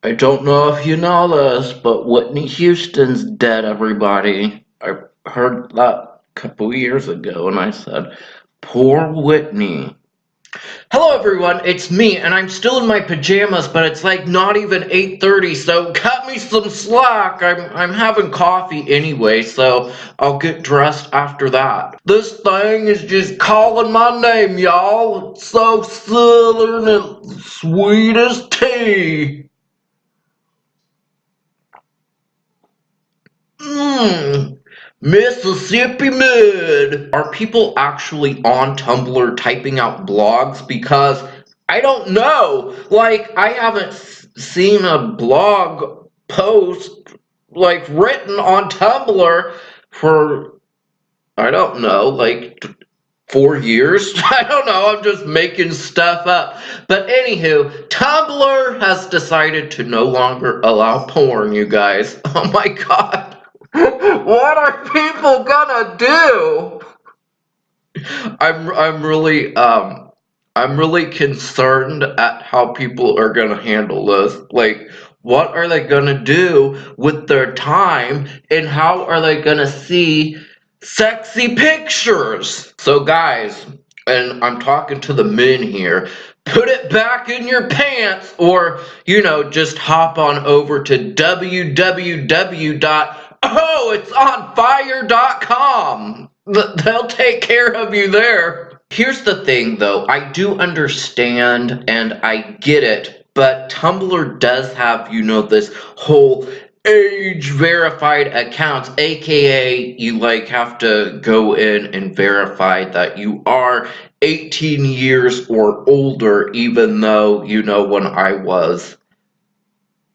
I don't know if you know this, but Whitney Houston's dead, everybody. I heard that a couple years ago, and I said, poor Whitney. Hello everyone, it's me, and I'm still in my pajamas, but it's like not even 8:30, so cut me some slack. I'm having coffee anyway, so I'll get dressed after that. This thing is just calling my name, y'all. It's so southern and sweet as tea. Mmm, Mississippi Mud. Are people actually on Tumblr typing out blogs? Because I don't know. Like, I haven't seen a blog post, like, written on Tumblr for, I don't know, like, 4 years? I don't know, I'm just making stuff up. But anywho, Tumblr has decided to no longer allow porn, you guys. Oh my god. What are people gonna do? I'm really concerned at how people are gonna handle this. Like, what are they gonna do with their time, and how are they gonna see sexy pictures? So guys, and I'm talking to the men here, put it back in your pants, or, just hop on over to www.ohitsonfire.com. They'll take care of you there. Here's the thing though, I do understand and I get it, but Tumblr does have, this whole age verified accounts, aka you have to go in and verify that you are 18 years or older, even though, when I was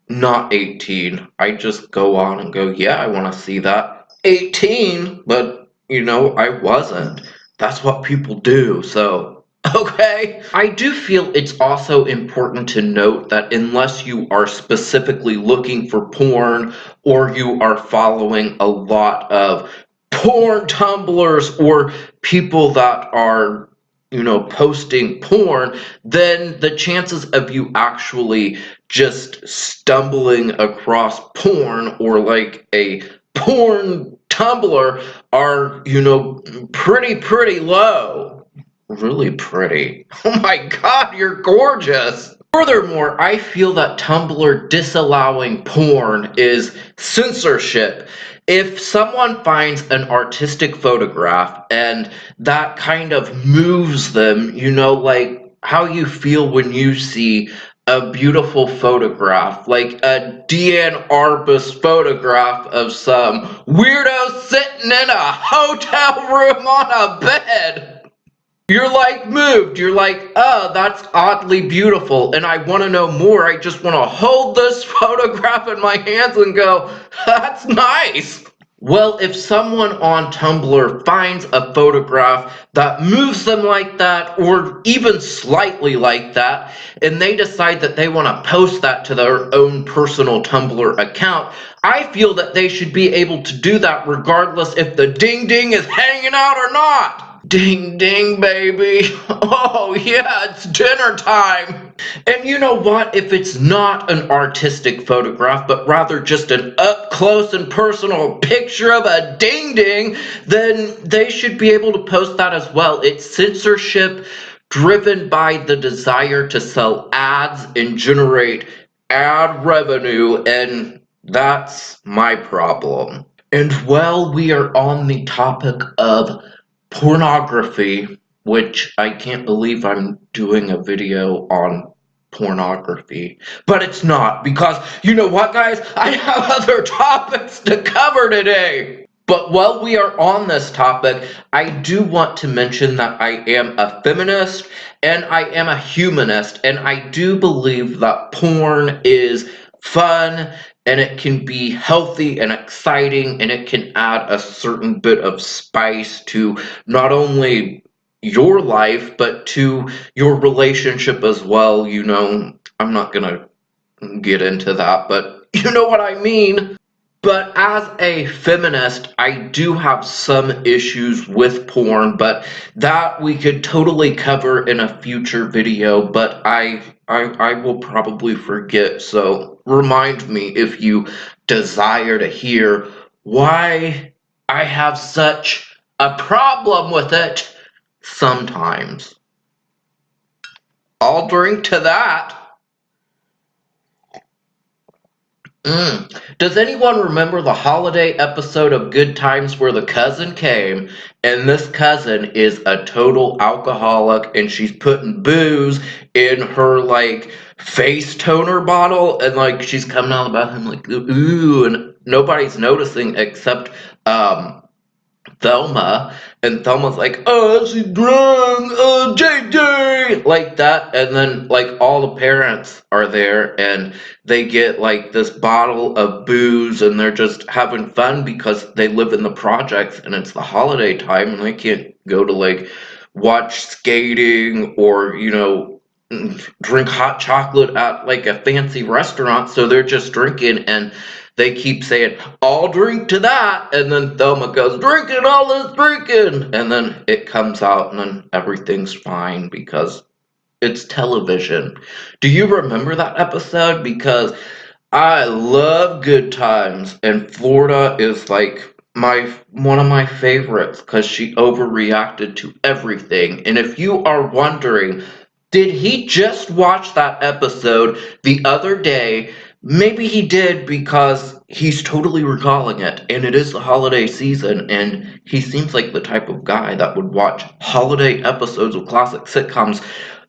not 18, I just go on and go, yeah, I want to see that. 18, but I wasn't. That's what people do, so okay. I do feel it's also important to note that unless you are specifically looking for porn, or you are following a lot of porn tumblers or people that are posting porn, then the chances of you actually just stumbling across porn, or like a porn Tumblr, are, pretty low. Really pretty. Oh my god, you're gorgeous. Furthermore, I feel that Tumblr disallowing porn is censorship. If someone finds an artistic photograph and that kind of moves them, like how you feel when you see a beautiful photograph, like a Deanne Arbus photograph of some weirdo sitting in a hotel room on a bed. You're like moved. You're like, oh, that's oddly beautiful, and I want to know more. I just want to hold this photograph in my hands and go, that's nice. Well, if someone on Tumblr finds a photograph that moves them like that, or even slightly like that, and they decide that they want to post that to their own personal Tumblr account, I feel that they should be able to do that regardless if the ding ding is hanging out or not. Ding ding, baby. Oh yeah, it's dinner time. And you know what? If it's not an artistic photograph, but rather just an up close and personal picture of a ding ding, then they should be able to post that as well. It's censorship driven by the desire to sell ads and generate ad revenue, and that's my problem. And while we are on the topic of pornography, which I can't believe I'm doing a video on pornography, but it's not, because you know what, guys? I have other topics to cover today. But while we are on this topic, I do want to mention that I am a feminist and I am a humanist, and I do believe that porn is fun, and it can be healthy and exciting, and it can add a certain bit of spice to not only your life, but to your relationship as well. I'm not gonna get into that, but you know what I mean. But as a feminist, I do have some issues with porn, but that we could totally cover in a future video, but I will probably forget, so remind me if you desire to hear why I have such a problem with it sometimes. I'll drink to that. Does anyone remember the holiday episode of Good Times where the cousin came and this cousin is a total alcoholic and she's putting booze in her like face toner bottle and like she's coming out of the bathroom like ooh and nobody's noticing except Thelma, and Thelma's like, oh, she's drunk, JJ, like that, and then, like, all the parents are there, and they get, like, this bottle of booze, and they're just having fun because they live in the projects, and it's the holiday time, and they can't go to, like, watch skating, or, drink hot chocolate at, like, a fancy restaurant, so they're just drinking, and they keep saying, I'll drink to that. And then Thelma goes, drinking, all this drinking. And then it comes out and then everything's fine because it's television. Do you remember that episode? Because I love Good Times. And Florida is like one of my favorites because she overreacted to everything. And if you are wondering, did he just watch that episode the other day? Maybe he did because he's totally recalling it, and it is the holiday season, and he seems like the type of guy that would watch holiday episodes of classic sitcoms.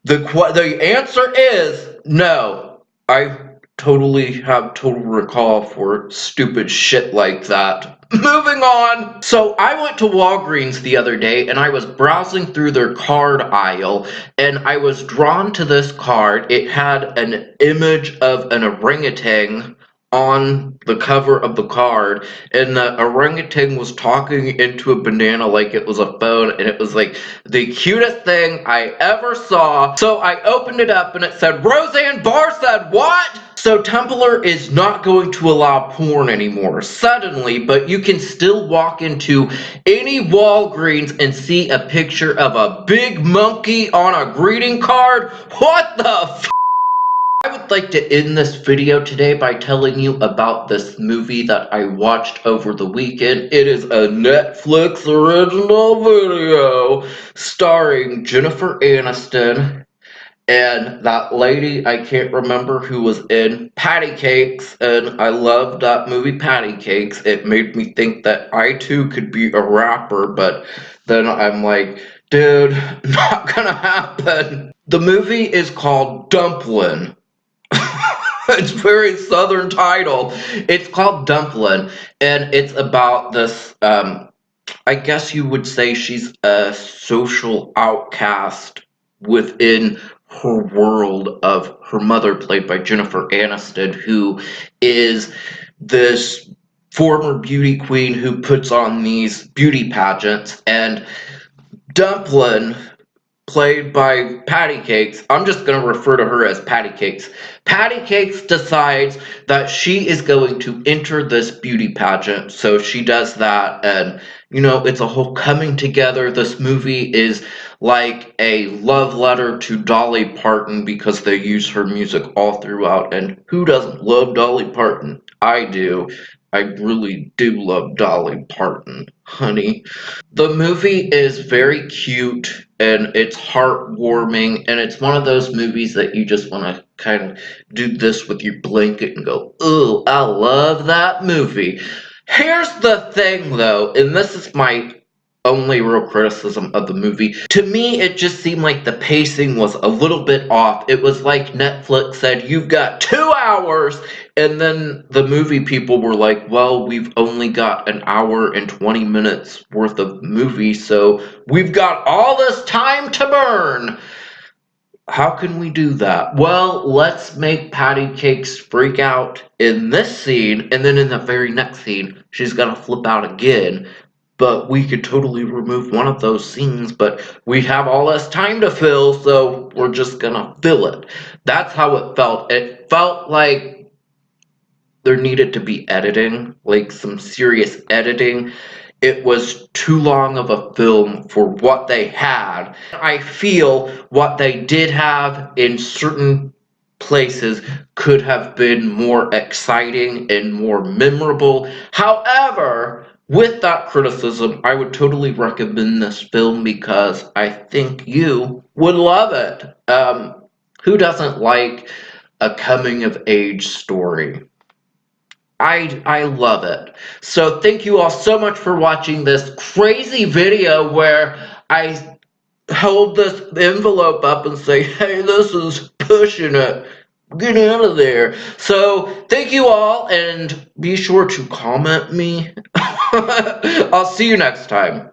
The answer is no. I totally have total recall for stupid shit like that. Moving on. So I went to Walgreens the other day and I was browsing through their card aisle and I was drawn to this card. It had an image of an orangutan on the cover of the card, and the orangutan was talking into a banana like it was a phone, and it was like the cutest thing I ever saw. So I opened it up and it said, Roseanne Barr said what? So Tumblr is not going to allow porn anymore, suddenly, but you can still walk into any Walgreens and see a picture of a big monkey on a greeting card? What the f***? I would like to end this video today by telling you about this movie that I watched over the weekend. It is a Netflix original video starring Jennifer Aniston and that lady I can't remember who was in Patty Cakes, and I loved that movie Patty Cakes. It made me think that I too could be a rapper, but then I'm like, dude, not gonna happen. The movie is called Dumplin. It's a very southern title. It's called Dumplin, and it's about this, I guess you would say she's a social outcast within her world of her mother, played by Jennifer Aniston, who is this former beauty queen who puts on these beauty pageants, and Dumplin, played by Patty Cakes, I'm just going to refer to her as Patty Cakes. Patty Cakes decides that she is going to enter this beauty pageant, so she does that, and it's a whole coming together. This movie is like a love letter to Dolly Parton because they use her music all throughout, and who doesn't love Dolly Parton? I do. I really do love Dolly Parton, honey. The movie is very cute and it's heartwarming, and it's one of those movies that you just want to kind of do this with your blanket and go, ooh, I love that movie. Here's the thing though, and this is my only real criticism of the movie. To me, it just seemed like the pacing was a little bit off. It was like Netflix said, you've got 2 hours, and then the movie people were like, well, we've only got an hour and 20 minutes worth of movie, so we've got all this time to burn. How can we do that? Well, let's make Patty Cakes freak out in this scene, and then in the very next scene, she's gonna flip out again. But we could totally remove one of those scenes, but we have all this time to fill, so we're just gonna fill it. That's how it felt. It felt like there needed to be editing, like some serious editing. It was too long of a film for what they had. I feel what they did have in certain places could have been more exciting and more memorable. However, with that criticism, I would totally recommend this film because I think you would love it. Who doesn't like a coming of age story? I love it. So thank you all so much for watching this crazy video where I hold this envelope up and say, hey, this is pushing it. Get out of there. So thank you all, and be sure to comment me. I'll see you next time.